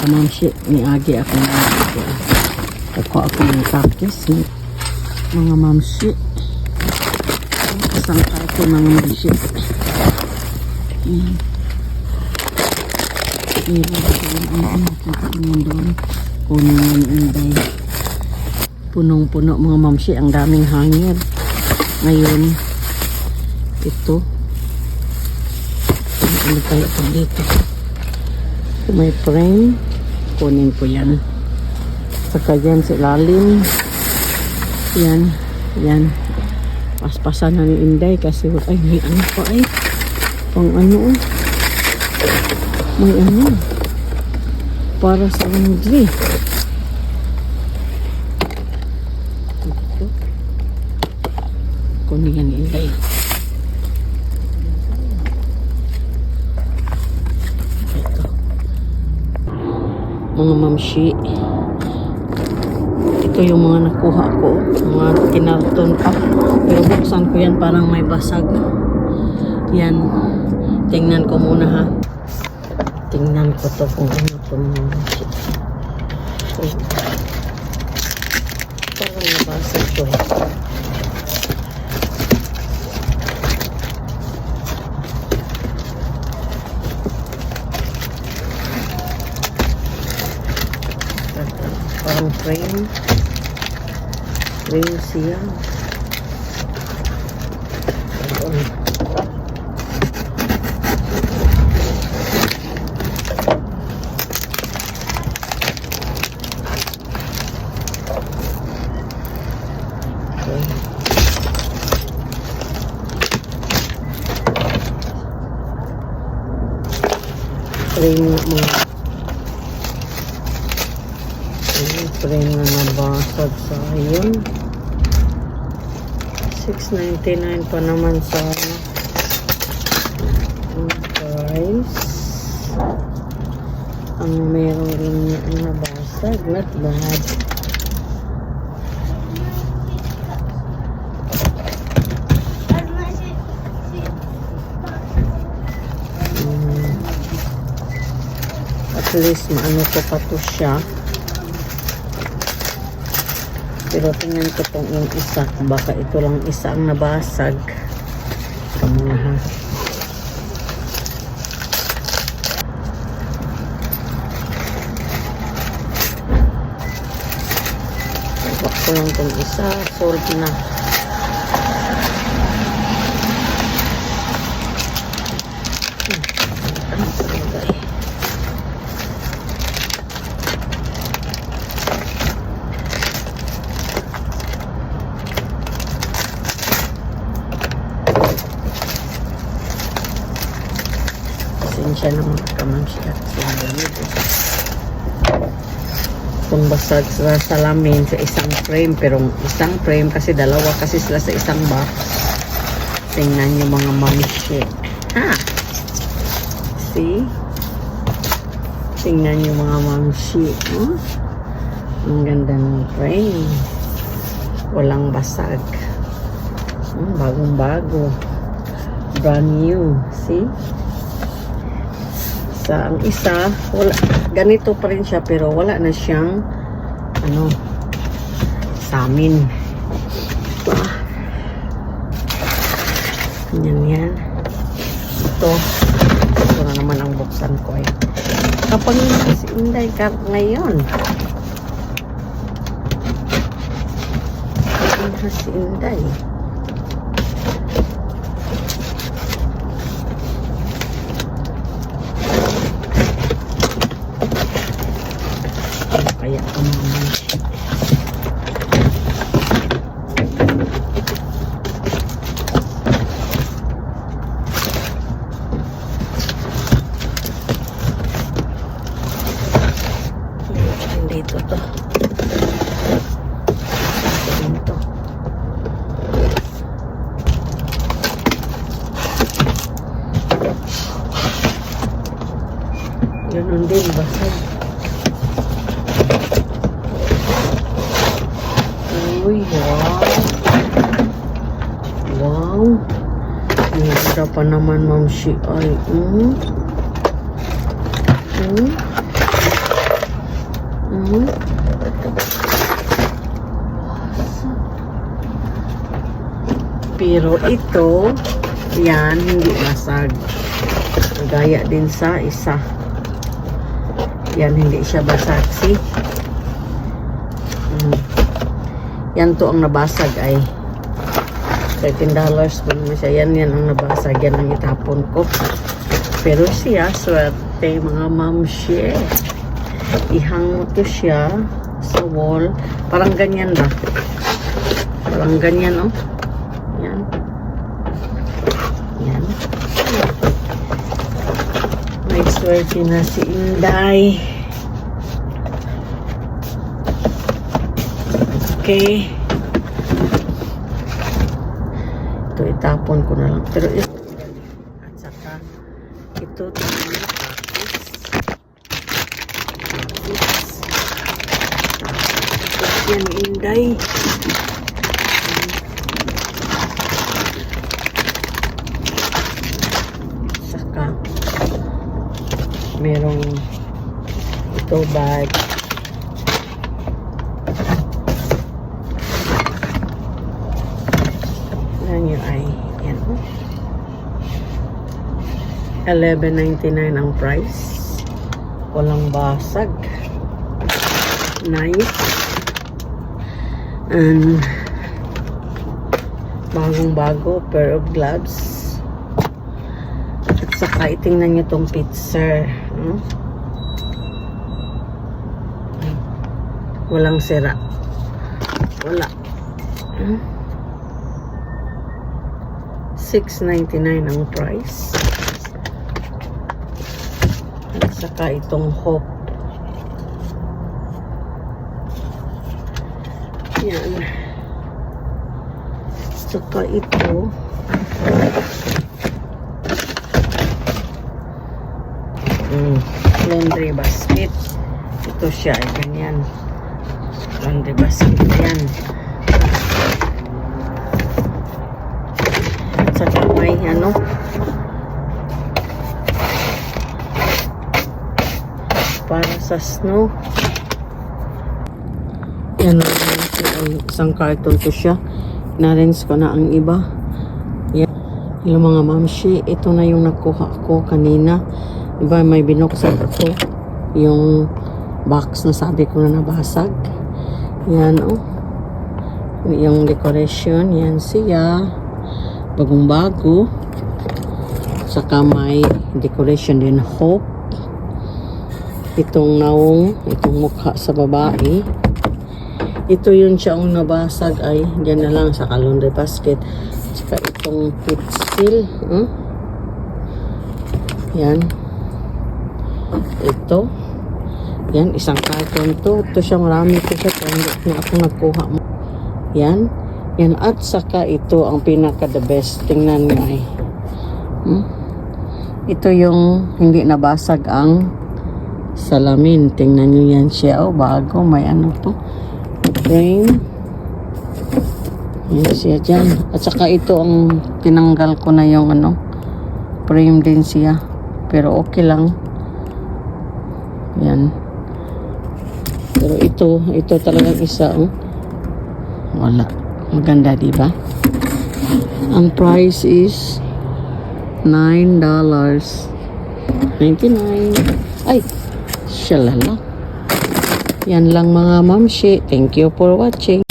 Mamsi ni agi ako na ako ng tapis mga mamsi isang ako mga mamsi kunin yung inday punong-puno mga mamsi, ang daming hangin ngayon. Ito ano tayo po dito, may frame, kunin ko yan. Saka yan sa ilalim. Yan. Paspasan na ni Inday kasi ay may ano pa ay. Pang ano. May ano. Para sa laundry. Ito. Kunin yan ni Inday. Mga mamsi, ito yung mga nakuha ko, mga kinarton pa, pero buksan ko yan, parang may basag. Yan, tingnan ko muna ha, tingnan ko to kung ano to mga mamsi. Parang may basag to eh. Parang frame siya. Frame na nabasag sa yun. 6.99 pa naman sa price. Ang meron rin nabasag, not bad. At least maano ko pa to siya. Pero tingnan ko itong yung isa. Baka ito lang isa ang nabasag. Kamu na ha. Baka ko lang itong isa. Solve na. Siya naman kaman siya kung basag sa salamin sa isang frame, pero isang frame kasi dalawa kasi sila sa isang box. Tingnan nyo mga mamsi ha, see, tingnan nyo mga mamsi ang ganda ng frame, walang basag, bagong bago, brand new, see. Ang isa, wala, ganito pa rin siya pero wala na siyang ano, samin. Yan. Ito na naman ang buksan ko eh. Kapag si Inday ka ngayon. Kapag si Inday. Kaya dito to. Ganun din, basag. Uy, wow. Wow. Ganda pa naman, Ma'am Shi. Ay, Pero ito, yan, hindi basag. Gaya din sa isa. Yan, hindi siya basag. See? Yan to ang nabasag ay $13 pa naman siya. Yan ang nabasag. Yan ang itapon ko. Pero siya, swerte mga mamshi. Ihang mo to siya sa wall. Parang ganyan ba? Parang ganyan, oh. Yan. Yan. May swerte na si Inday. Okay. Ito itapon ko na lang. Pero ito. At saka ito yan, Inday. Saka merong ito bag. Yan yun ay yan. $11.99 ang price. Walang basag. Nice. And bagong-bago pair of gloves. At saka itingnan nyo tong pizza. Walang sira. Wala. $6.99 ang price. At saka itong hope. Yan. Saka ito. Laundry basket. Ito siya. Ganyan. Laundry basket. Yan. Saka may ano. Para sa snow. Yan. Isang carton to siya. Na-rinse ko na ang iba. Yan. Yung mga mamshi, ito na yung nakuha ko kanina. Diba may binuksan ko yung box na sabi ko na nabasag. Yan oh. Yung decoration, yan siya. Bagong bago. Saka may decoration din hope. Itong naong, itong mukha sa babae. Ito yun siya ang nabasag ay dyan na lang sa laundry basket. Saka itong pitsil. Yan. Ito. Yan, isang carton to. Ito siya, marami ito siya. Kaya hindi ako nagkuha mo. Yan. Yan. At saka ito ang pinaka the best. Tingnan nyo ay. Ito yung hindi nabasag ang salamin. Tingnan nyo yan siya. Oh, bago. May ano to. Frame. Yan siya dyan. At saka ito ang tinanggal ko na yung ano. Frame din siya. Pero okay lang. Yan. Pero ito talagang isa. Oh. Wala. Maganda, diba? Ang price is $9.99. Ay, shalala. Yan lang mga mamshi. Thank you for watching.